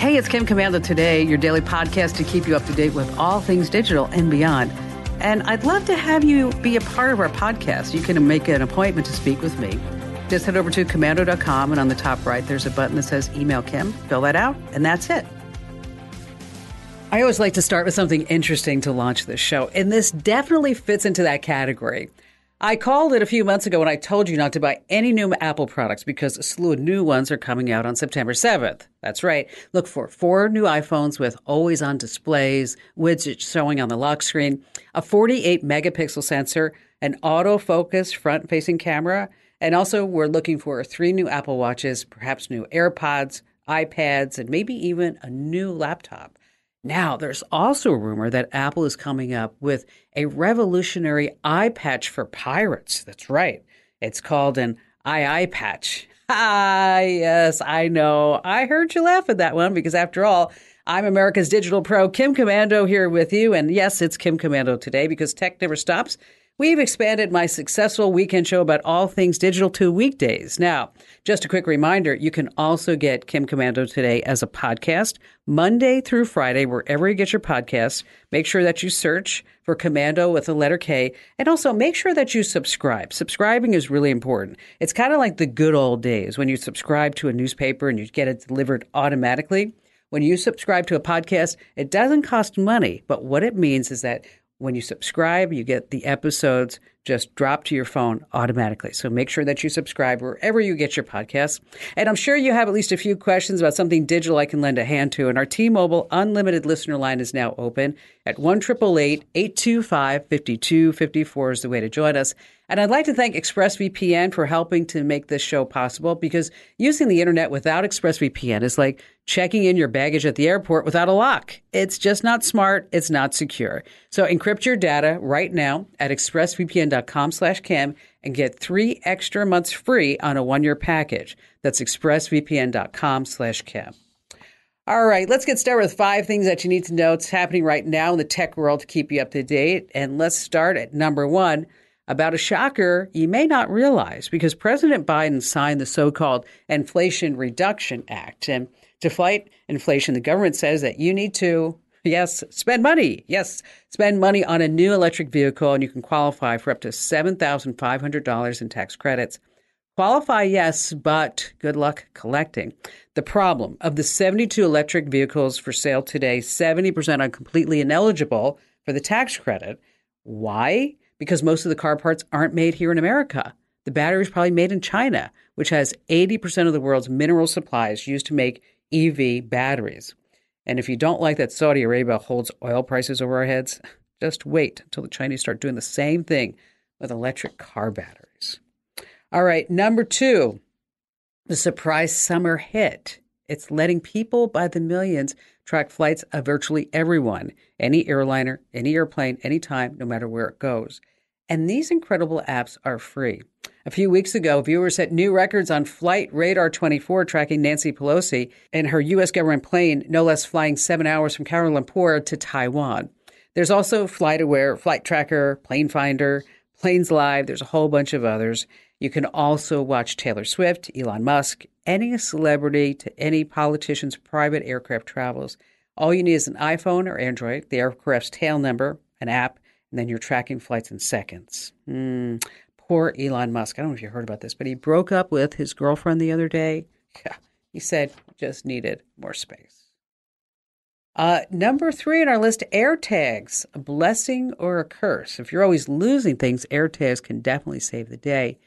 Hey, it's Kim Commando Today, your daily podcast to keep you up to date with all things digital and beyond. And I'd love to have you be a part of our podcast. You can make an appointment to speak with me. Just head over to commando.com, and on the top right, there's a button that says Email Kim. Fill that out, and that's it. I always like to start with something interesting to launch this show, and this definitely fits into that category. I called it a few months ago when I told you not to buy any new Apple products because a slew of new ones are coming out on September 7th. That's right. Look for 4 new iPhones with always-on displays, widgets showing on the lock screen, a 48-megapixel sensor, an autofocus front-facing camera, and also we're looking for 3 new Apple Watches, perhaps new AirPods, iPads, and maybe even a new laptop. Now, there's also a rumor that Apple is coming up with a revolutionary eye patch for pirates. That's right. It's called an eye patch. Ah, yes, I know. I heard you laugh at that one because, after all, I'm America's digital pro, Kim Commando, here with you. And yes, it's Kim Commando today because tech never stops. We've expanded my successful weekend show about all things digital to weekdays. Now, just a quick reminder, you can also get Kim Commando Today as a podcast Monday through Friday, wherever you get your podcasts. Make sure that you search for Commando with the letter K, and also make sure that you subscribe. Subscribing is really important. It's kind of like the good old days when you subscribe to a newspaper and you get it delivered automatically. When you subscribe to a podcast, it doesn't cost money, but what it means is that when you subscribe, you get the episodes just dropped to your phone automatically. So make sure that you subscribe wherever you get your podcasts. And I'm sure you have at least a few questions about something digital I can lend a hand to. And our T-Mobile Unlimited listener line is now open at 1-888-825-5254 is the way to join us. And I'd like to thank ExpressVPN for helping to make this show possible, because using the internet without ExpressVPN is like checking in your baggage at the airport without a lock. It's just not smart. It's not secure. So encrypt your data right now at expressvpn.com/Kim and get 3 extra months free on a 1-year package. That's expressvpn.com/Kim. All right, let's get started with 5 things that you need to know. It's happening right now in the tech world to keep you up to date. And let's start at number 1. About a shocker you may not realize, because President Biden signed the so-called Inflation Reduction Act. And to fight inflation, the government says that you need to, spend money. Yes, spend money on a new electric vehicle, and you can qualify for up to $7,500 in tax credits. Qualify, yes, but good luck collecting. The problem of the 72 electric vehicles for sale today, 70% are completely ineligible for the tax credit. Why? Because most of the car parts aren't made here in America. The battery is probably made in China, which has 80% of the world's mineral supplies used to make EV batteries. And if you don't like that Saudi Arabia holds oil prices over our heads, just wait until the Chinese start doing the same thing with electric car batteries. All right, number 2, the surprise summer hit. It's letting people by the millions track flights of virtually everyone, any airliner, any airplane, anytime, no matter where it goes. And these incredible apps are free. A few weeks ago, viewers set new records on Flight Radar 24 tracking Nancy Pelosi and her U.S. government plane, no less, flying 7 hours from Kuala Lumpur to Taiwan. There's also FlightAware, Flight Tracker, Plane Finder, Planes Live. There's a whole bunch of others. You can also watch Taylor Swift, Elon Musk, any celebrity to any politician's private aircraft travels. All you need is an iPhone or Android, the aircraft's tail number, an app, and then you're tracking flights in seconds. Poor Elon Musk. I don't know if you heard about this, but he broke up with his girlfriend the other day. Yeah, he said he just needed more space. Number 3 on our list, AirTags, a blessing or a curse. If you're always losing things, AirTags can definitely save the day.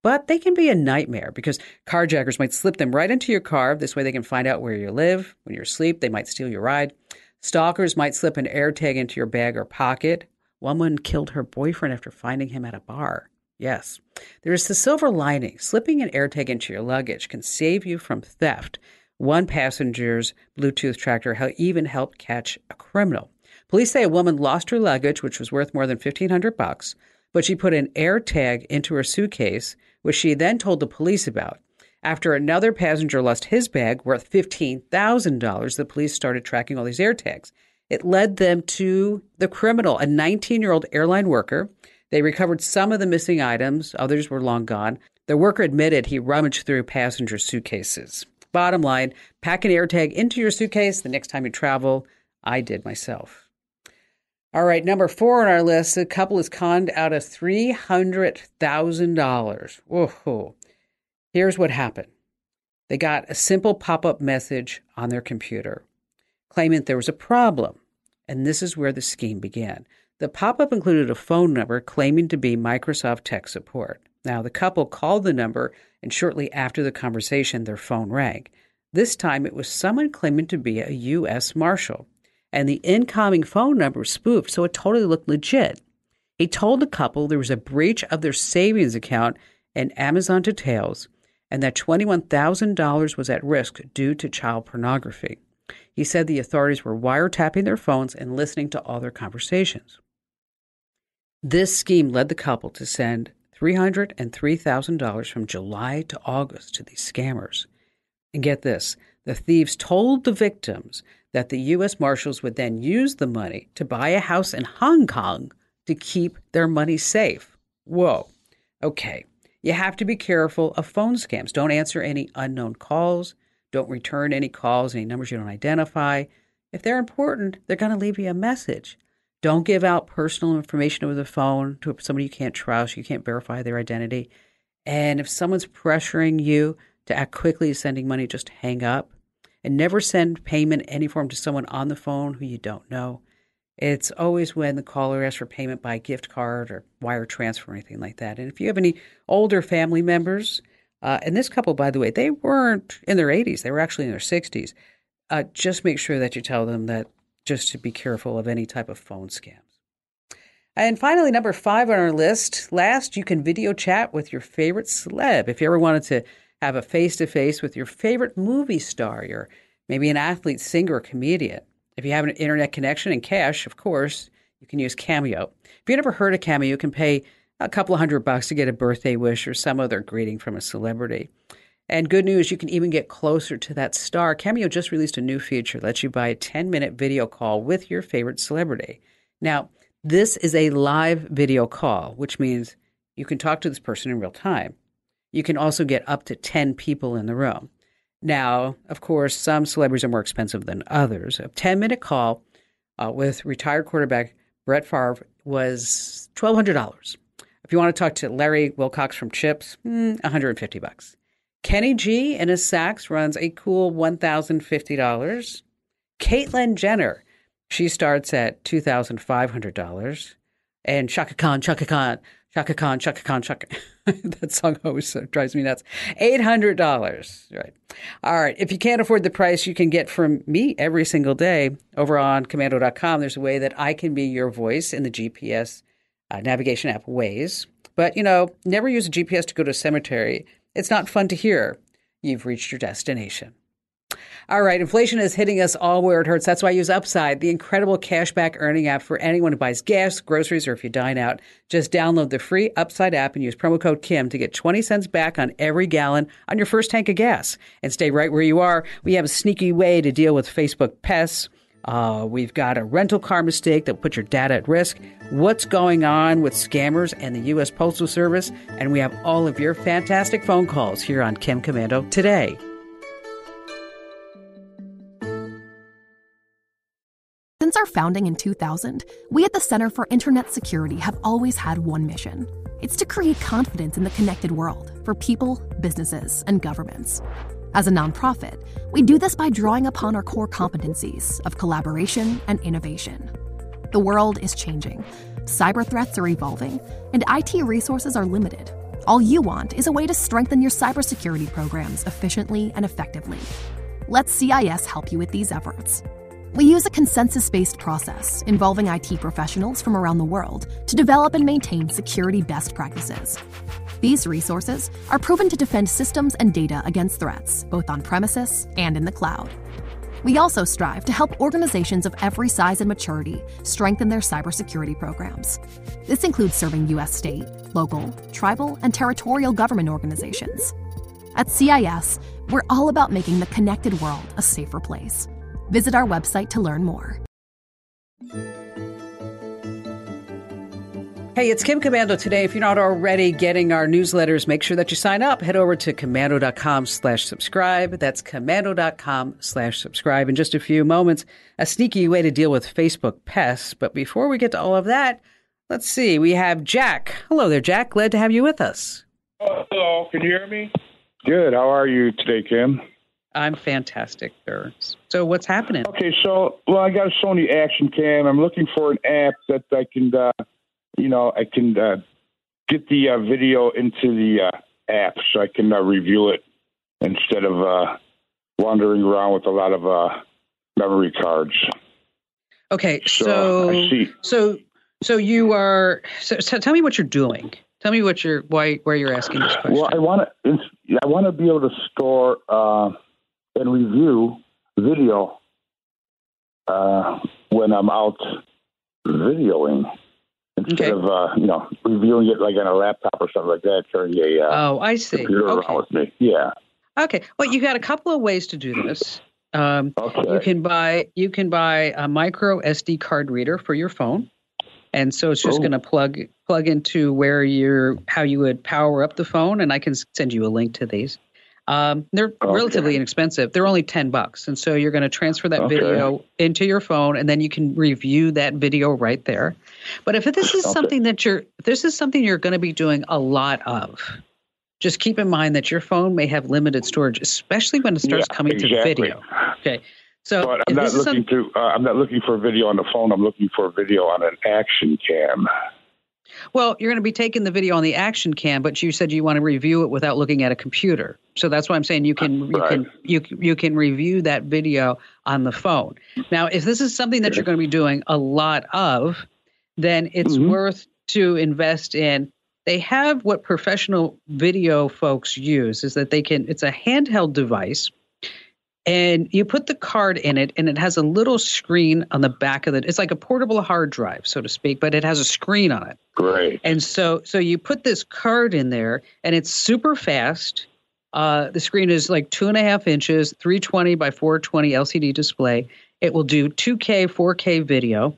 But they can be a nightmare because carjackers might slip them right into your car. This way they can find out where you live. When you're asleep, they might steal your ride. Stalkers might slip an AirTag into your bag or pocket. One woman killed her boyfriend after finding him at a bar. Yes. There is the silver lining. Slipping an AirTag into your luggage can save you from theft. One passenger's Bluetooth tracker even helped catch a criminal. Police say a woman lost her luggage, which was worth more than $1,500, but she put an AirTag into her suitcase, which she then told the police about. After another passenger lost his bag worth $15,000, the police started tracking all these AirTags. It led them to the criminal, a 19-year-old airline worker. They recovered some of the missing items. Others were long gone. The worker admitted he rummaged through passenger suitcases. Bottom line, pack an AirTag into your suitcase the next time you travel. I did myself. All right, number 4 on our list, the couple is conned out of $300,000. Whoa. Here's what happened. They got a simple pop-up message on their computer claiming there was a problem, and this is where the scheme began. The pop-up included a phone number claiming to be Microsoft tech support. Now, the couple called the number, and shortly after the conversation, their phone rang. This time, it was someone claiming to be a U.S. Marshal, and the incoming phone number was spoofed, so it totally looked legit. He told the couple there was a breach of their savings account and Amazon details, and that $21,000 was at risk due to child pornography. He said the authorities were wiretapping their phones and listening to all their conversations. This scheme led the couple to send $303,000 from July to August to these scammers. And get this, the thieves told the victims that the U.S. Marshals would then use the money to buy a house in Hong Kong to keep their money safe. Whoa. Okay. You have to be careful of phone scams. Don't answer any unknown calls. Don't return any calls, any numbers you don't identify. If they're important, they're going to leave you a message. Don't give out personal information over the phone to somebody you can't trust. You can't verify their identity. And if someone's pressuring you to act quickly, sending money, just hang up. And never send payment in any form to someone on the phone who you don't know. It's always when the caller asks for payment by gift card or wire transfer or anything like that. And if you have any older family members, and this couple, by the way, they weren't in their 80s. They were actually in their 60s. Just make sure that you tell them that just to be careful of any type of phone scams. And finally, number 5 on our list, last, you can video chat with your favorite celeb. If you ever wanted to have a face-to-face with your favorite movie star, or maybe an athlete, singer, or comedian. If you have an internet connection and cash, of course, you can use Cameo. If you've never heard of Cameo, you can pay a couple of $100 to get a birthday wish or some other greeting from a celebrity. And good news, you can even get closer to that star. Cameo just released a new feature that lets you buy a 10-minute video call with your favorite celebrity. Now, this is a live video call, which means you can talk to this person in real time. You can also get up to 10 people in the room. Now, of course, some celebrities are more expensive than others. A 10-minute call with retired quarterback Brett Favre was $1,200. If you want to talk to Larry Wilcox from Chips, $150. Kenny G and his sax runs a cool $1,050. Caitlyn Jenner, she starts at $2,500. And Chaka Khan. That song always drives me nuts. $800. Right. All right. If you can't afford the price you can get from me every single day over on commando.com, there's a way that I can be your voice in the GPS navigation app Waze. But, never use a GPS to go to a cemetery. It's not fun to hear. You've reached your destination. All right, inflation is hitting us all where it hurts. That's why I use Upside, the incredible cashback earning app for anyone who buys gas, groceries, or if you dine out. Just download the free Upside app and use promo code Kim to get 20 cents back on every gallon on your first tank of gas. And stay right where you are. We have a sneaky way to deal with Facebook pests. We've got a rental car mistake that will put your data at risk. What's going on with scammers and the U.S. Postal Service? And we have all of your fantastic phone calls here on Kim Commando today. Since our founding in 2000, we at the Center for Internet Security have always had one mission. It's to create confidence in the connected world for people, businesses, and governments. As a nonprofit, we do this by drawing upon our core competencies of collaboration and innovation. The world is changing, cyber threats are evolving, and IT resources are limited. All you want is a way to strengthen your cybersecurity programs efficiently and effectively. Let CIS help you with these efforts. We use a consensus-based process involving IT professionals from around the world to develop and maintain security best practices. These resources are proven to defend systems and data against threats, both on premises and in the cloud. We also strive to help organizations of every size and maturity strengthen their cybersecurity programs. This includes serving U.S. state, local, tribal, and territorial government organizations. At CIS, we're all about making the connected world a safer place. Visit our website to learn more. Hey, it's Kim Commando today. If you're not already getting our newsletters, make sure that you sign up. Head over to commando.com/subscribe. That's commando.com/subscribe. In just a few moments, a sneaky way to deal with Facebook pests. But before we get to all of that, let's see. We have Jack. Hello there, Jack. Glad to have you with us. Oh, hello. Can you hear me? Good. How are you today, Kim? I'm fantastic, sir. So what's happening? Okay, I got a Sony Action Cam. I'm looking for an app that I can, get the video into the app so I can review it instead of wandering around with a lot of memory cards. Okay, so you are. So tell me what you're doing. Tell me why you're asking this question. Well, I want to be able to store and review video when I'm out videoing instead of reviewing it like on a laptop or something like that. Carrying I see. Computer around with me. Yeah. Okay. Well, you got a couple of ways to do this. Okay. You can buy a micro SD card reader for your phone. And so it's just going to plug into how you would power up the phone, and I can send you a link to these. They're relatively inexpensive. They're only $10, and so you're going to transfer that video into your phone, and then you can review that video right there. But if this is something you're going to be doing a lot of, just keep in mind that your phone may have limited storage, especially when it starts coming to video. Okay. So but I'm not looking for video on the phone. I'm looking for video on an Action Cam. Well, you're going to be taking the video on the Action Cam, but you said you want to review it without looking at a computer. So that's why I'm saying you can review that video on the phone. Now, if this is something that you're going to be doing a lot of, then it's worth to invest in. They have what professional video folks use is that it's a handheld device. And you put the card in it, and it has a little screen on the back of it. It's like a portable hard drive, so to speak, but it has a screen on it. Great. And so you put this card in there, and it's super fast. The screen is like 2.5 inches, 320 by 420 LCD display. It will do 2K, 4K video.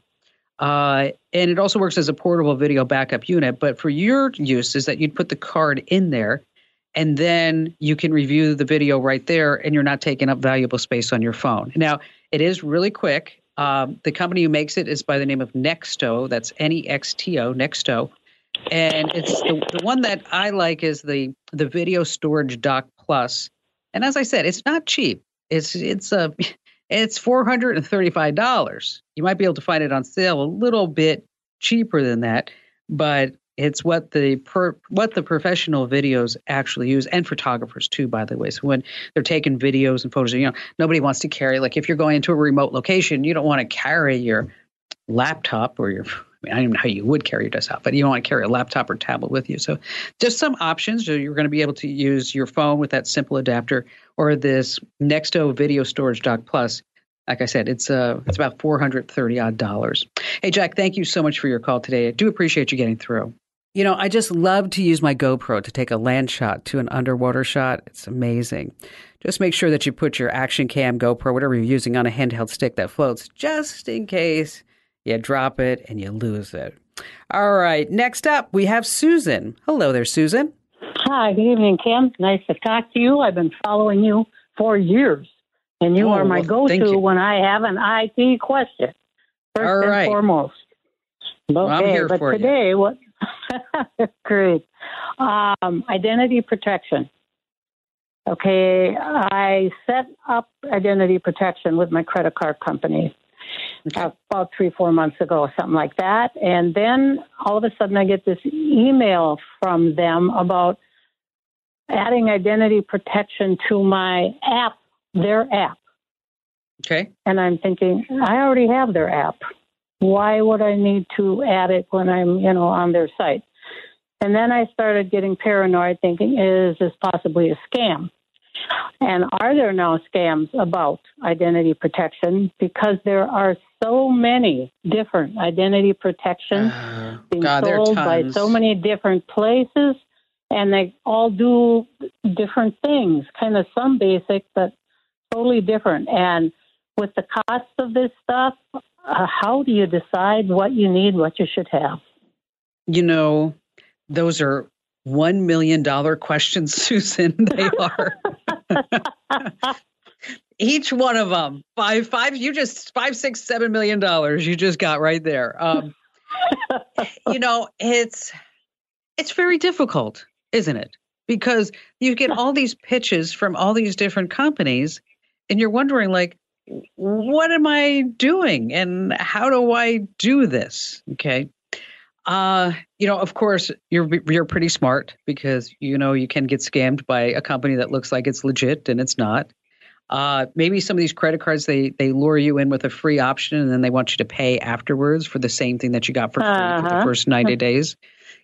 And it also works as a portable video backup unit. But for your use is that you'd put the card in there, and then you can review the video right there, and you're not taking up valuable space on your phone. Now, it is really quick. The company who makes it is by the name of Nexto. That's Nexto, Nexto. And it's the one that I like is the Video Storage Dock Plus. And as I said, it's not cheap. It's $435. You might be able to find it on sale a little bit cheaper than that, but it's what the professional videos actually use, and photographers too, by the way. So when they're taking videos and photos, nobody wants to carry, like if you're going into a remote location, you don't want to carry your laptop or I don't even know how you would carry your desktop, but you don't want to carry a laptop or tablet with you. So just some options. So you're going to be able to use your phone with that simple adapter or this Nexto Video Storage Dock Plus. Like I said, it's about $430 odd. Hey, Jack, thank you so much for your call today. I do appreciate you getting through. I just love to use my GoPro to take a land shot to an underwater shot. It's amazing. Just make sure that you put your Action Cam, GoPro, whatever you're using on a handheld stick that floats, just in case you drop it and you lose it. All right. Next up, we have Susan. Hello there, Susan. Hi. Good evening, Kim. Nice to talk to you. I've been following you for years, and you are my go-to when I have an IT question. First and foremost. Okay, well, I'm here for today, you. What? Great. Identity protection. Okay, I set up identity protection with my credit card company about 3-4 months ago, something like that. And then all of a sudden I get this email from them about adding identity protection to my app, their app. Okay. And I'm thinking, I already have their app. Why would I need to add it when I'm, on their site? And then I started getting paranoid, thinking, is this possibly a scam? And are there now scams about identity protection? Because there are so many different identity protections being sold by so many different places, and they all do different things, kind of some basic, but totally different. And with the cost of this stuff, how do you decide what you need, what you should have? You know, those are $1 million questions, Susan. They are. Each one of them, you just $5, $6, $7 million you just got right there. It's very difficult, isn't it? Because you get all these pitches from all these different companies and you're wondering like, what am I doing and how do I do this? Okay. Of course you're pretty smart because, you can get scammed by a company that looks like it's legit and it's not. Maybe some of these credit cards, they lure you in with a free option and then they want you to pay afterwards for the same thing that you got for free for the first 90 days.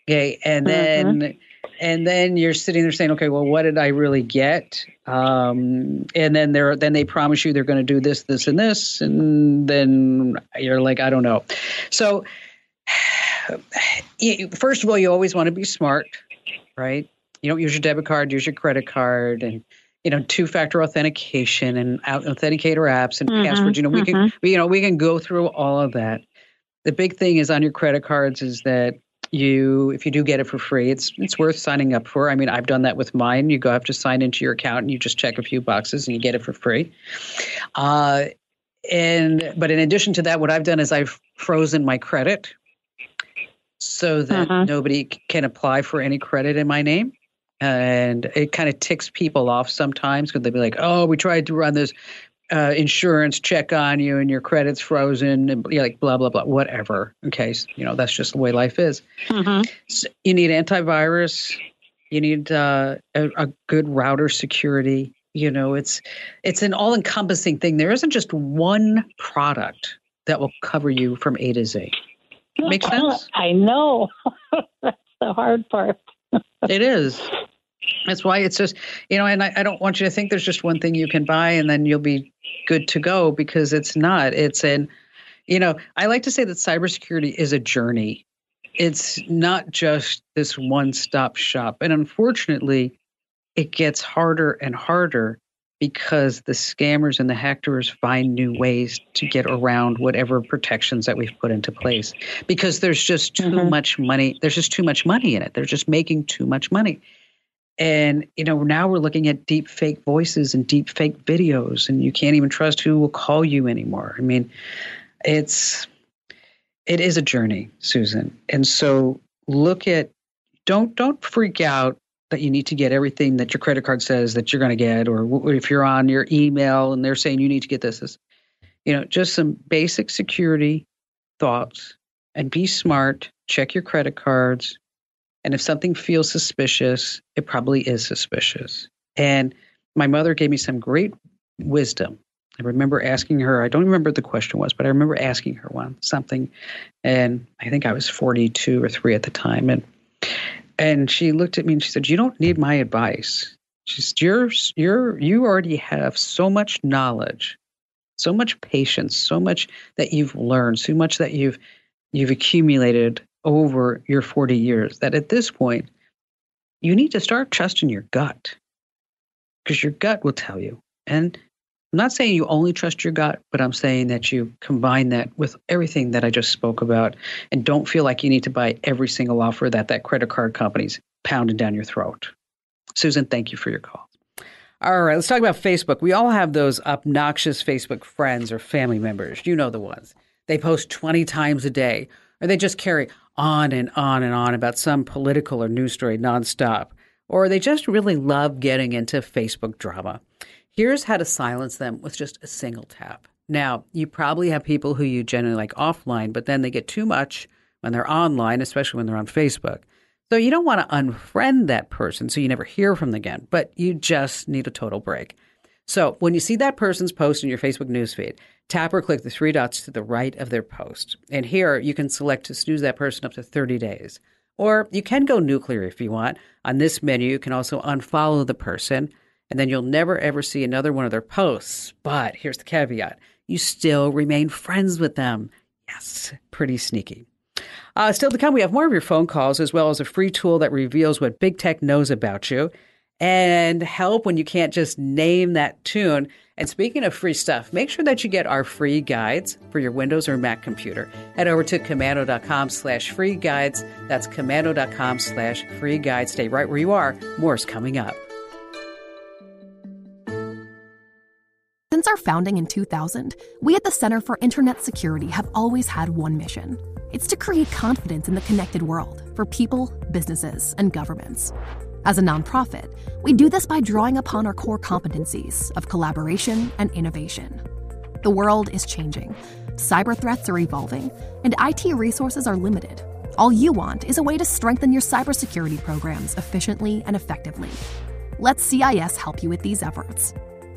Okay. And then you're sitting there saying, okay, well, what did I really get? And then they promise you they're going to do this, this, and this. And then you're like, I don't know. So first of all, you always want to be smart, right? You don't use your debit card, use your credit card, and two-factor authentication and authenticator apps and passwords. We can go through all of that. The big thing is on your credit cards is that if you do get it for free, it's worth signing up for. I mean, I've done that with mine. You have to sign into your account and you just check a few boxes and you get it for free. But in addition to that, what I've done is I've frozen my credit so that nobody can apply for any credit in my name. And it kind of ticks people off sometimes because they'll be like, oh, we tried to run this insurance check on you and your credit's frozen and like blah, blah, blah, whatever. Okay. So, that's just the way life is. So you need antivirus. You need a good router security. It's an all encompassing thing. There isn't just one product that will cover you from A to Z. Make sense? I know. That's the hard part. It is. That's why it's just, and I don't want you to think there's just one thing you can buy and then you'll be good to go because it's not. It's I like to say that cybersecurity is a journey. It's not just this one-stop shop. And unfortunately, it gets harder and harder because the scammers and the hackers find new ways to get around whatever protections that we've put into place because there's just too much money. There's just too much money in it. They're just making too much money. And, now we're looking at deep fake voices and deep fake videos and you can't even trust who will call you anymore. I mean, it is a journey, Susan. And so don't freak out that you need to get everything that your credit card says that you're going to get, or if you're on your email and they're saying you need to get this, just some basic security thoughts and be smart, check your credit cards. And if something feels suspicious, it probably is suspicious. And my mother gave me some great wisdom. I remember asking her, I don't remember what the question was, but I remember asking her something. And I think I was 42 or 3 at the time. And she looked at me and she said, you don't need my advice. She said, you already have so much knowledge, so much patience, so much that you've learned, so much that you've accumulated over your 40 years that at this point, you need to start trusting your gut because your gut will tell you. And I'm not saying you only trust your gut, but I'm saying that you combine that with everything that I just spoke about and don't feel like you need to buy every single offer that credit card company's pounding down your throat. Susan, thank you for your call. All right, let's talk about Facebook. We all have those obnoxious Facebook friends or family members. You know the ones. They post 20 times a day, or they just carry on and on and on about some political or news story nonstop, or they just really love getting into Facebook drama. Here's how to silence them with just a single tap. Now, you probably have people who you generally like offline, but then they get too much when they're online, especially when they're on Facebook. So you don't want to unfriend that person so you never hear from them again, but you just need a total break. So when you see that person's post in your Facebook newsfeed, tap or click the 3 dots to the right of their post. And here you can select to snooze that person up to 30 days. Or you can go nuclear if you want. On this menu, you can also unfollow the person, and then you'll never, ever see another one of their posts. But here's the caveat. You still remain friends with them. Yes, pretty sneaky. Still to come, we have more of your phone calls as well as a free tool that reveals what big tech knows about you. and help when you can't just name that tune. And speaking of free stuff, make sure that you get our free guides for your Windows or Mac computer. Head over to komando.com/free guides. That's komando.com/free guides. Stay right where you are. More's coming up. Since our founding in 2000, we at the Center for Internet Security have always had one mission. It's to create confidence in the connected world for people, businesses, and governments. As a nonprofit, we do this by drawing upon our core competencies of collaboration and innovation. The world is changing, cyber threats are evolving, and IT resources are limited. All you want is a way to strengthen your cybersecurity programs efficiently and effectively. Let CIS help you with these efforts.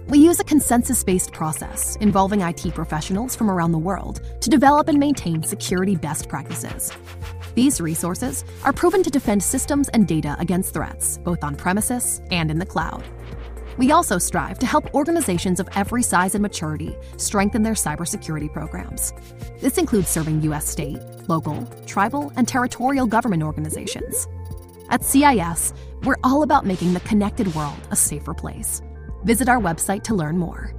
We use a consensus-based process involving IT professionals from around the world to develop and maintain security best practices. These resources are proven to defend systems and data against threats, both on premises and in the cloud. We also strive to help organizations of every size and maturity strengthen their cybersecurity programs. This includes serving U.S. state, local, tribal, and territorial government organizations. At CIS, we're all about making the connected world a safer place. Visit our website to learn more.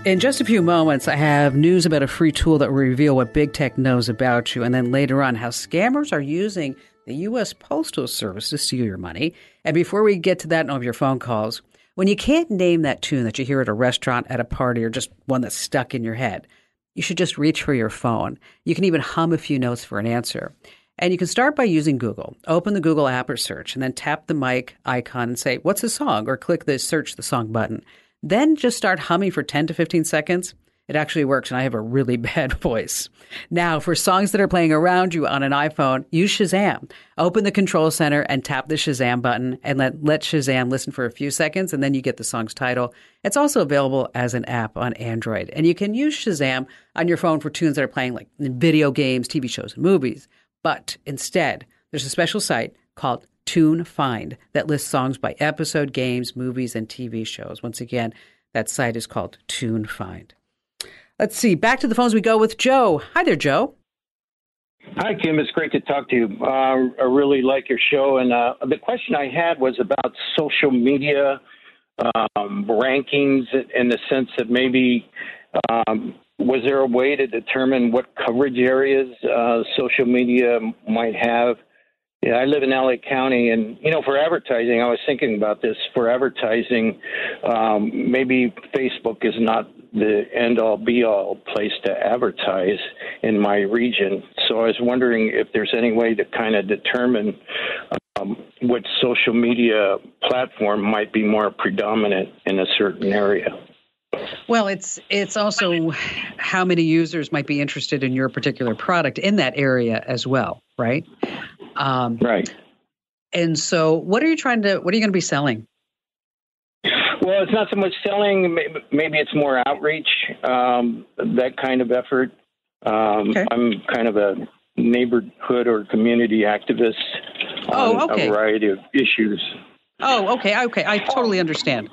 In just a few moments, I have news about a free tool that will reveal what big tech knows about you, and then later on, how scammers are using the U.S. Postal Service to steal your money. And before we get to that and all of your phone calls, when you can't name that tune that you hear at a restaurant, at a party, or just one that's stuck in your head, you should just reach for your phone. You can even hum a few notes for an answer. And you can start by using Google. Open the Google app or search, and then tap the mic icon and say, "What's the song?" or click the search the song button. Then just start humming for 10 to 15 seconds. It actually works, and I have a really bad voice. Now, for songs that are playing around you on an iPhone, use Shazam. Open the control center and tap the Shazam button, and let Shazam listen for a few seconds, and then you get the song's title. It's also available as an app on Android. And you can use Shazam on your phone for tunes that are playing like in video games, TV shows, and movies. But instead, there's a special site called Tune Find that lists songs by episode, games, movies, and TV shows. Once again, that site is called Tune Find. Let's see. Back to the phones we go with Joe. Hi there, Joe. Hi, Kim. It's great to talk to you. I really like your show. And the question I had was about social media rankings in the sense that maybe was there a way to determine what coverage areas social media might have? Yeah, I live in LA County, and, for advertising, I was thinking about this. For advertising, maybe Facebook is not the end-all, be-all place to advertise in my region. So I was wondering if there's any way to kind of determine what social media platform might be more predominant in a certain area. Well, it's also how many users might be interested in your particular product in that area as well, right? Right. And so what are you going to be selling? Well, it's not so much selling. Maybe it's more outreach, that kind of effort. Okay. I'm kind of a neighborhood or community activist on a variety of issues. Oh, okay. I totally understand.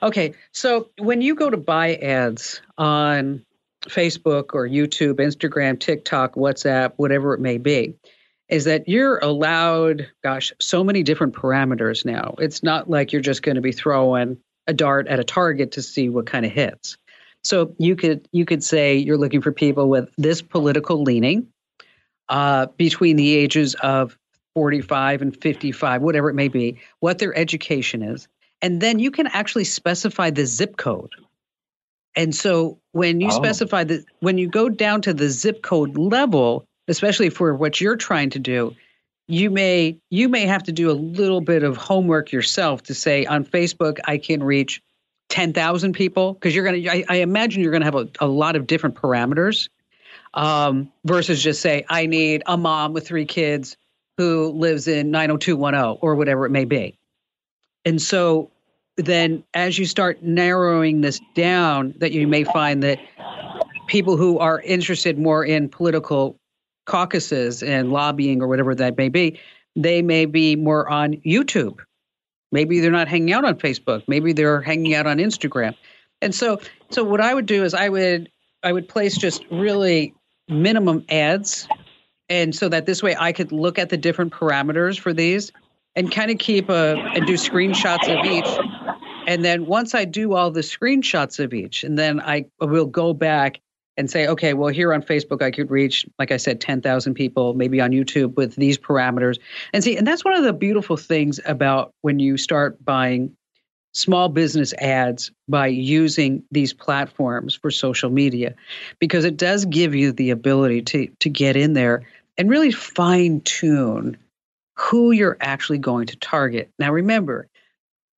Okay, so when you go to buy ads on Facebook or YouTube, Instagram, TikTok, WhatsApp, whatever it may be, is that you're allowed, so many different parameters now. It's not like you're just going to be throwing a dart at a target to see what kind of hits. So you could say you're looking for people with this political leaning between the ages of 45 and 55, whatever it may be, what their education is. And then you can actually specify the zip code. And so when you specify when you go down to the zip code level, especially for what you're trying to do, you may have to do a little bit of homework yourself to say on Facebook, I can reach 10,000 people, because I imagine you're going to have a lot of different parameters versus just say, I need a mom with 3 kids who lives in 90210 or whatever it may be. And so then as you start narrowing this down, that you may find that people who are interested more in political caucuses and lobbying or whatever that may be, they may be more on YouTube. Maybe they're not hanging out on Facebook. Maybe they're hanging out on Instagram. And so what I would do is I would place just really minimum ads And so that this way I could look at the different parameters for these and kind of and do screenshots of each. And then once I do all the screenshots of each, and then I will go back and say, okay, well, here on Facebook, I could reach, like I said, 10,000 people, maybe on YouTube with these parameters. And see, and that's one of the beautiful things about when you start buying small business ads by using these platforms for social media, because it does give you the ability to get in there and really fine tune who you're actually going to target. Now, remember,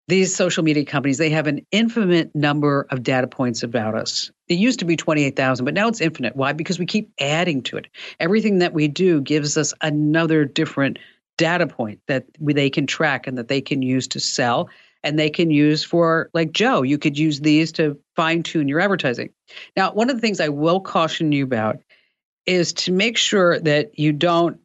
these social media companies, they have an infinite number of data points about us. It used to be 28,000, but now it's infinite. Why? Because we keep adding to it. Everything that we do gives us another different data point that they can track and that they can use to sell. And they can use for, like Joe, you could use these to fine tune your advertising. Now, one of the things I will caution you about is to make sure that you don't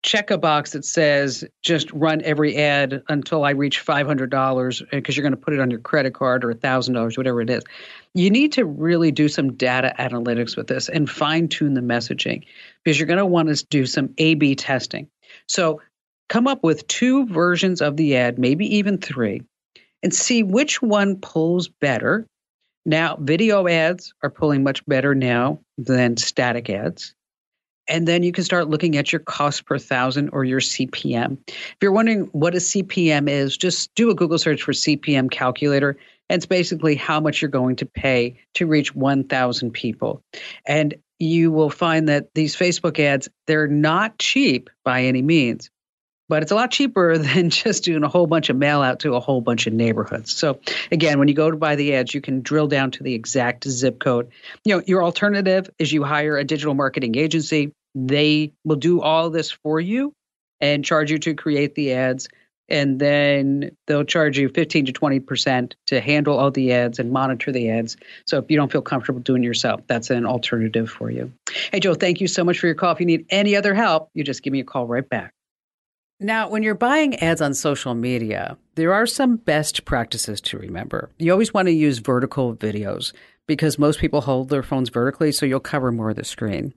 check a box that says just run every ad until I reach $500 because you're going to put it on your credit card or $1,000, whatever it is. You need to really do some data analytics with this and fine tune the messaging, because you're going to want to do some A/B testing. So come up with 2 versions of the ad, maybe even 3, and see which one pulls better. Now, video ads are pulling much better now than static ads. And then you can start looking at your cost per thousand or your CPM. If you're wondering what a CPM is, just do a Google search for CPM calculator. And it's basically how much you're going to pay to reach 1,000 people. And you will find that these Facebook ads, they're not cheap by any means, but it's a lot cheaper than just doing a whole bunch of mail out to a whole bunch of neighborhoods. So again, when you go to buy the ads, you can drill down to the exact zip code. Your alternative is you hire a digital marketing agency. They will do all this for you and charge you to create the ads. And then they'll charge you 15 to 20% to handle all the ads and monitor the ads. So if you don't feel comfortable doing it yourself, that's an alternative for you. Hey, Joe, thank you so much for your call. If you need any other help, you just give me a call right back. Now, when you're buying ads on social media, there are some best practices to remember. You always want to use vertical videos because most people hold their phones vertically, so you'll cover more of the screen.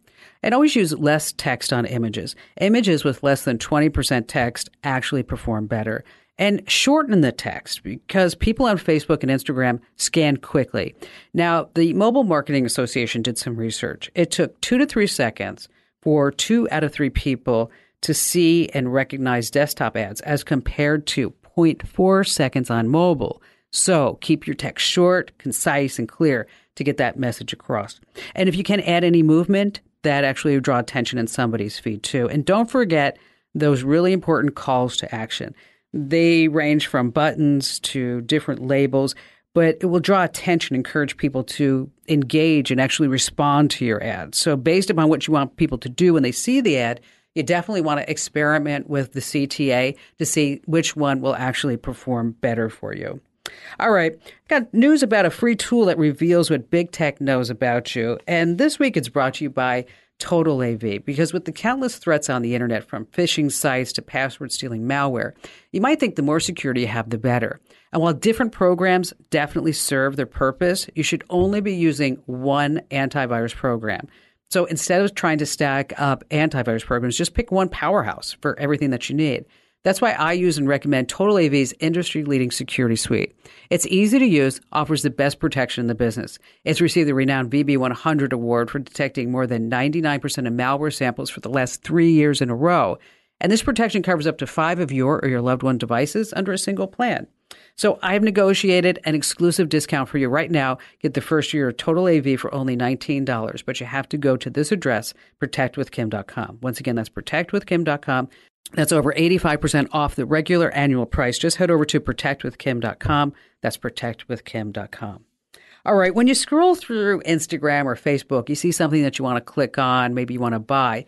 And always use less text on images. Images with less than 20% text actually perform better. And shorten the text because people on Facebook and Instagram scan quickly. Now, the Mobile Marketing Association did some research. It took 2 to 3 seconds for 2 out of 3 people to see and recognize desktop ads as compared to 0.4 seconds on mobile. So keep your text short, concise, and clear to get that message across. And if you can add any movement, that actually will draw attention in somebody's feed too. And don't forget those really important calls to action. They range from buttons to different labels, but it will draw attention, encourage people to engage and actually respond to your ad. So based upon what you want people to do when they see the ad, you definitely want to experiment with the CTA to see which one will actually perform better for you. All right, got news about a free tool that reveals what big tech knows about you. And this week it's brought to you by Total AV, because with the countless threats on the internet, from phishing sites to password stealing malware, you might think the more security you have, the better. And while different programs definitely serve their purpose, you should only be using one antivirus program. So instead of trying to stack up antivirus programs, just pick one powerhouse for everything that you need. That's why I use and recommend Total AV's industry-leading security suite. It's easy to use, offers the best protection in the business. It's received the renowned VB100 award for detecting more than 99% of malware samples for the last 3 years in a row. And this protection covers up to 5 of your or your loved one's devices under a single plan. So I've negotiated an exclusive discount for you right now. Get the first year of Total AV for only $19, but you have to go to this address, protectwithkim.com. Once again, that's protectwithkim.com. That's over 85% off the regular annual price. Just head over to protectwithkim.com. That's protectwithkim.com. All right, when you scroll through Instagram or Facebook, you see something that you want to click on, maybe you want to buy.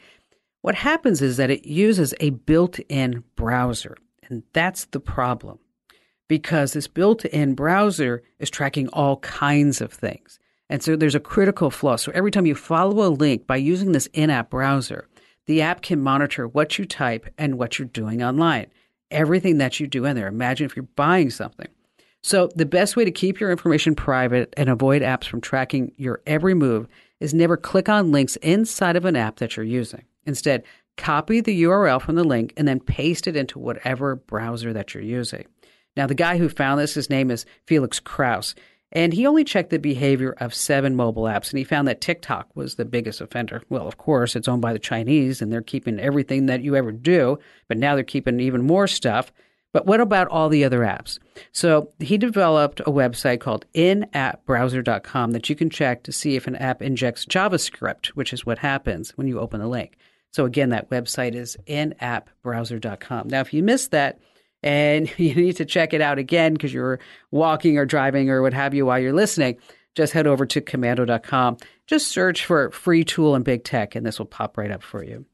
What happens is that it uses a built-in browser, and that's the problem, because this built-in browser is tracking all kinds of things. And so there's a critical flaw. So every time you follow a link by using this in-app browser, the app can monitor what you type and what you're doing online. Everything that you do in there. Imagine if you're buying something. So the best way to keep your information private and avoid apps from tracking your every move is never click on links inside of an app that you're using. Instead, copy the URL from the link, and then paste it into whatever browser that you're using. Now, the guy who found this, his name is Felix Kraus, and he only checked the behavior of 7 mobile apps, and he found that TikTok was the biggest offender. Well, of course, it's owned by the Chinese, and they're keeping everything that you ever do, but now they're keeping even more stuff. But what about all the other apps? So he developed a website called inappbrowser.com that you can check to see if an app injects JavaScript, which is what happens when you open the link. So again, that website is inappbrowser.com. Now, if you missed that and you need to check it out again because you're walking or driving or what have you while you're listening, just head over to commando.com. Just search for free tool and big tech, and this will pop right up for you.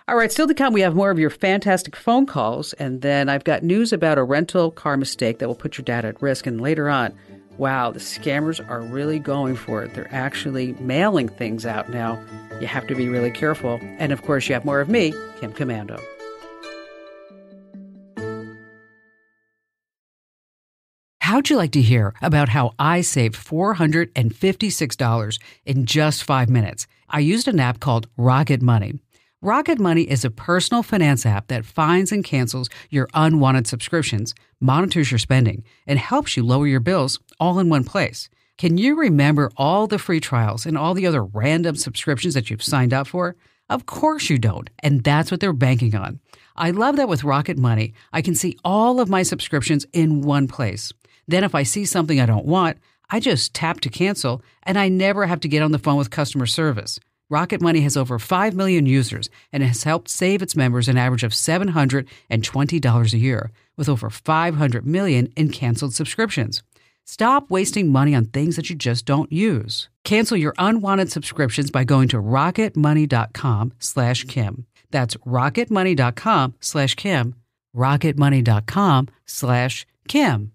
All right, still to come, we have more of your fantastic phone calls, and then I've got news about a rental car mistake that will put your data at risk. And later on, wow, the scammers are really going for it. They're actually mailing things out now. You have to be really careful. And of course, you have more of me, Kim Commando. How'd you like to hear about how I saved $456 in just 5 minutes? I used an app called Rocket Money. Rocket Money is a personal finance app that finds and cancels your unwanted subscriptions, monitors your spending, and helps you lower your bills all in one place. Can you remember all the free trials and all the other random subscriptions that you've signed up for? Of course you don't, and that's what they're banking on. I love that with Rocket Money, I can see all of my subscriptions in one place. Then if I see something I don't want, I just tap to cancel, and I never have to get on the phone with customer service. Rocket Money has over 5 million users and has helped save its members an average of $720 a year, with over 500 million in canceled subscriptions. Stop wasting money on things that you just don't use. Cancel your unwanted subscriptions by going to rocketmoney.com/Kim. That's rocketmoney.com/Kim. rocketmoney.com/Kim.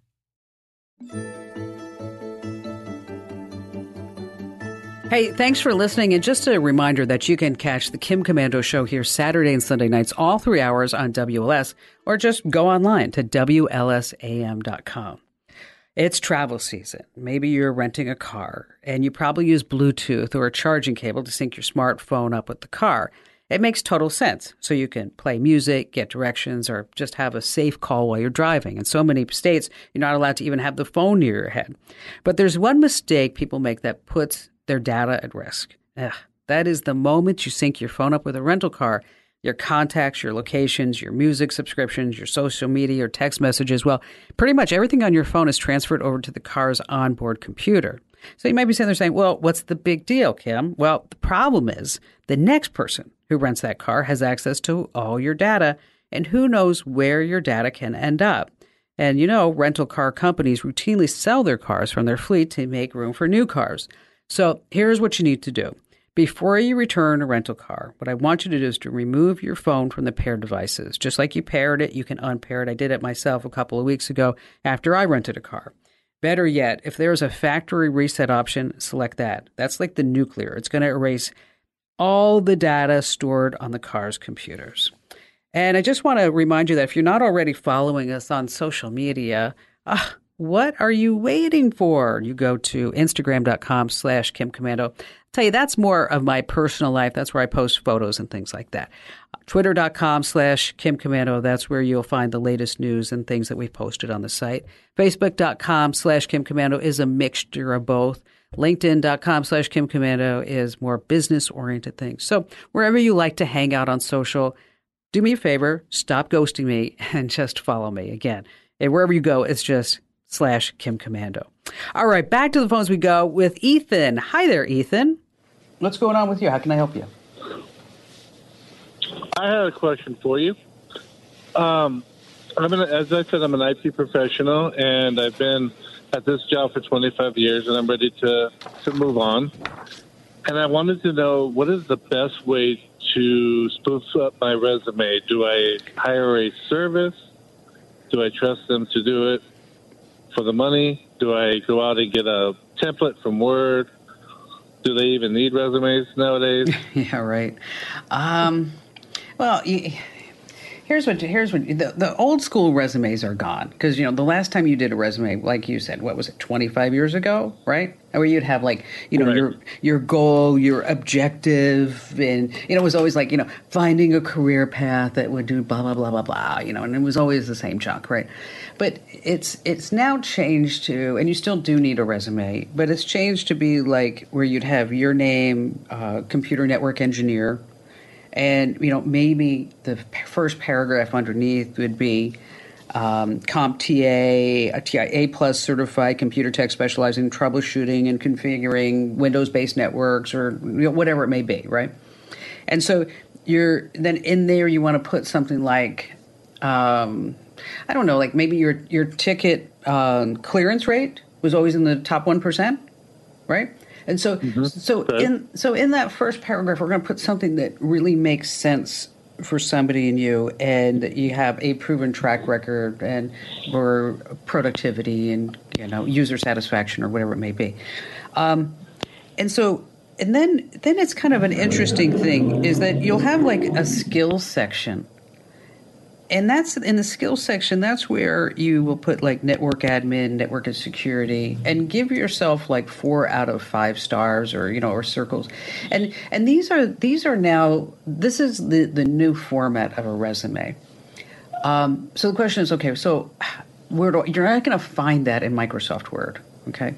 Hey, thanks for listening. And just a reminder that you can catch the Kim Commando Show here Saturday and Sunday nights, all 3 hours on WLS, or just go online to WLSAM.com. It's travel season. Maybe you're renting a car, and you probably use Bluetooth or a charging cable to sync your smartphone up with the car. It makes total sense. So you can play music, get directions, or just have a safe call while you're driving. In so many states, you're not allowed to even have the phone near your head. But there's one mistake people make that puts their data at risk. That is the moment you sync your phone up with a rental car, your contacts, your locations, your music subscriptions, your social media, your text messages. Well, pretty much everything on your phone is transferred over to the car's onboard computer. So you might be sitting there saying, well, what's the big deal, Kim? Well, the problem is the next person who rents that car has access to all your data, and who knows where your data can end up. And you know, rental car companies routinely sell their cars from their fleet to make room for new cars. So here's what you need to do. Before you return a rental car, what I want you to do is to remove your phone from the paired devices. Just like you paired it, you can unpair it. I did it myself a couple of weeks ago after I rented a car. Better yet, if there's a factory reset option, select that. That's like the nuclear. It's going to erase all the data stored on the car's computers. And I just want to remind you that if you're not already following us on social media, what are you waiting for? You go to Instagram.com/Kim Commando. I'll tell you, that's more of my personal life. That's where I post photos and things like that. Twitter.com/Kim Commando. That's where you'll find the latest news and things that we've posted on the site. Facebook.com/Kim Commando is a mixture of both. LinkedIn.com/Kim Commando is more business-oriented things. So wherever you like to hang out on social, do me a favor, stop ghosting me and just follow me. Again, and wherever you go, it's just /Kim Commando. All right, back to the phones we go with Ethan. Hi there, Ethan. What's going on with you? How can I help you? I had a question for you. As I said, I'm an IT professional, and I've been at this job for 25 years, and I'm ready to move on. And I wanted to know, what is the best way to spruce up my resume? Do I hire a service? Do I trust them to do it for the money? Do I go out and get a template from Word? Do they even need resumes nowadays? Yeah, right. Well, here's here's what the old school resumes are gone, because the last time you did a resume, like you said, what was it, 25 years ago, right? Where you'd have right. your goal, your objective, and it was always like finding a career path that would do blah blah blah blah blah, and it was always the same junk, right? But it's now changed to, and you still do need a resume, but it's changed to be like where you'd have your name, computer network engineer. And, maybe the first paragraph underneath would be CompTIA, a TIA plus certified computer tech specializing in troubleshooting and configuring Windows-based networks, or whatever it may be, right? And so then in there you want to put something like, I don't know, like maybe your ticket clearance rate was always in the top 1%, right? And so, in that first paragraph, we're going to put something that really makes sense for somebody in you, and that you have a proven track record and for productivity and user satisfaction or whatever it may be. And then it's kind of an interesting thing is that you'll have like a skills section. And that's in the skills section. That's where you will put like network admin, network and security, and give yourself like 4 out of 5 stars, or or circles. And these are now, this is the new format of a resume. So the question is, okay, so you're not going to find that in Microsoft Word, okay?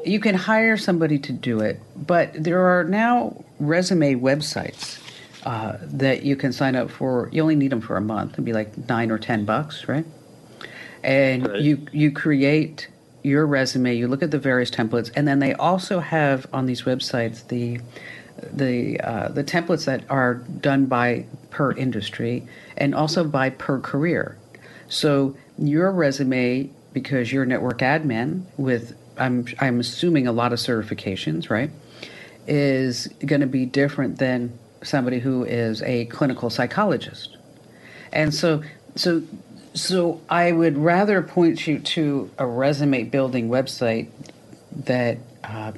You can hire somebody to do it, but there are now resume websites that you can sign up for. You only need them for a month. It'd be like $9 or $10, right? And right. You create your resume. You look at the various templates, and then they also have on these websites the templates that are done by per industry and also by per career. So your resume, because you're a network admin with I'm assuming a lot of certifications, right, is going to be different than somebody who is a clinical psychologist. And so I would rather point you to a resume building website that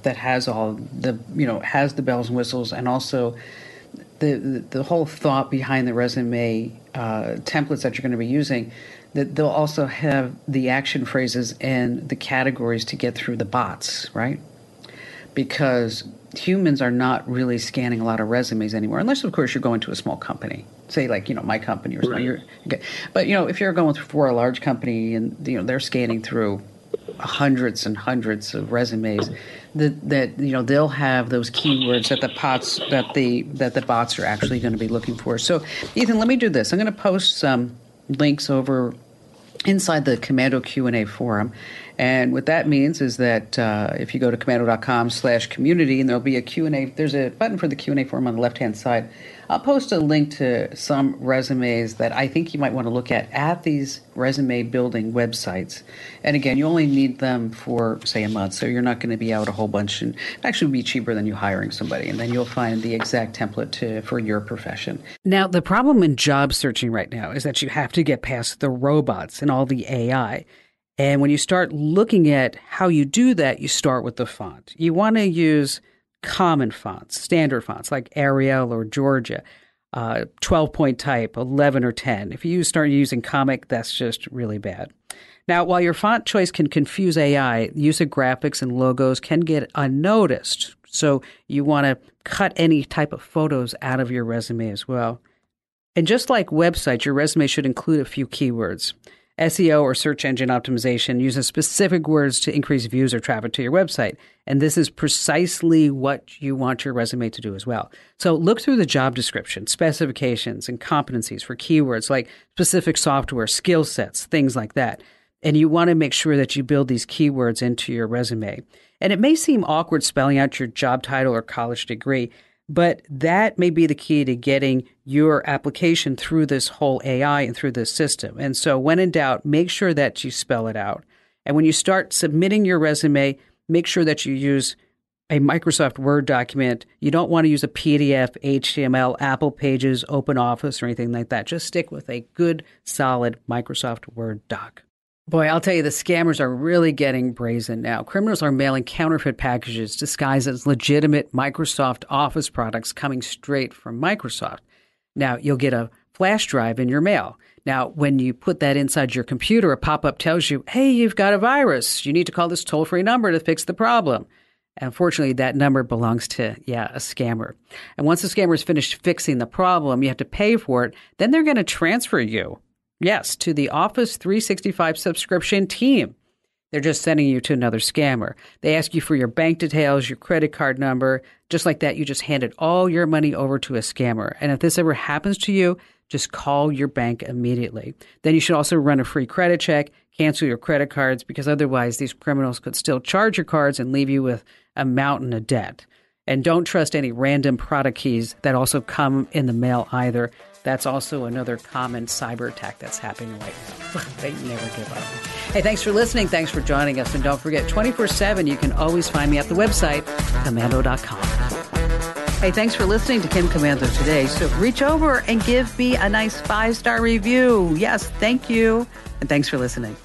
has all the has the bells and whistles, and also the whole thought behind the resume templates that you're going to be using, that they'll also have the action phrases and the categories to get through the bots, right? Because humans are not really scanning a lot of resumes anymore, unless, of course, you're going to a small company, say like my company or something. Right. Okay. But if you're going for a large company and they're scanning through hundreds and hundreds of resumes, that they'll have those keywords that the bots are actually going to be looking for. So, Ethan, let me do this. I'm going to post some links over inside the Commando Q&A forum. And what that means is that if you go to commando.com/community, and there'll be a Q&A, there's a button for the Q&A forum on the left-hand side. I'll post a link to some resumes that I think you might want to look at these resume building websites. And again, you only need them for, say, a month, so you're not going to be out a whole bunch, and it actually would be cheaper than you hiring somebody. And then you'll find the exact template for your profession. Now, the problem in job searching right now is that you have to get past the robots and all the AI. And when you start looking at how you do that, you start with the font. You want to use common fonts, standard fonts like Arial or Georgia, 12-point type, 11 or 10. If you start using Comic, that's just really bad. Now, while your font choice can confuse AI, use of graphics and logos can get unnoticed. So you want to cut any type of photos out of your resume as well. And just like websites, your resume should include a few keywords. SEO, or search engine optimization, uses specific words to increase views or traffic to your website. And this is precisely what you want your resume to do as well. So look through the job description, specifications, and competencies for keywords like specific software, skill sets, things like that. And you want to make sure that you build these keywords into your resume. And it may seem awkward spelling out your job title or college degree, but that may be the key to getting your application through this whole AI and through this system. And so when in doubt, make sure that you spell it out. And when you start submitting your resume, make sure that you use a Microsoft Word document. You don't want to use a PDF, HTML, Apple Pages, OpenOffice, or anything like that. Just stick with a good, solid Microsoft Word doc. Boy, I'll tell you, the scammers are really getting brazen now. Criminals are mailing counterfeit packages disguised as legitimate Microsoft Office products coming straight from Microsoft. Now, you'll get a flash drive in your mail. Now, when you put that inside your computer, a pop-up tells you, hey, you've got a virus. You need to call this toll-free number to fix the problem. Unfortunately, that number belongs to, a scammer. And once the scammer is finished fixing the problem, you have to pay for it. Then they're going to transfer you, to the Office 365 subscription team. They're just sending you to another scammer. They ask you for your bank details, your credit card number. Just like that, you just handed all your money over to a scammer. And if this ever happens to you, just call your bank immediately. Then you should also run a free credit check, cancel your credit cards, because otherwise these criminals could still charge your cards and leave you with a mountain of debt. And don't trust any random product keys that also come in the mail either. That's also another common cyber attack that's happening right now. They never give up. Hey, thanks for listening. Thanks for joining us. And don't forget, 24/7, you can always find me at the website, Komando.com. Hey, thanks for listening to Kim Komando today. So reach over and give me a nice 5-star review. Yes, thank you. And thanks for listening.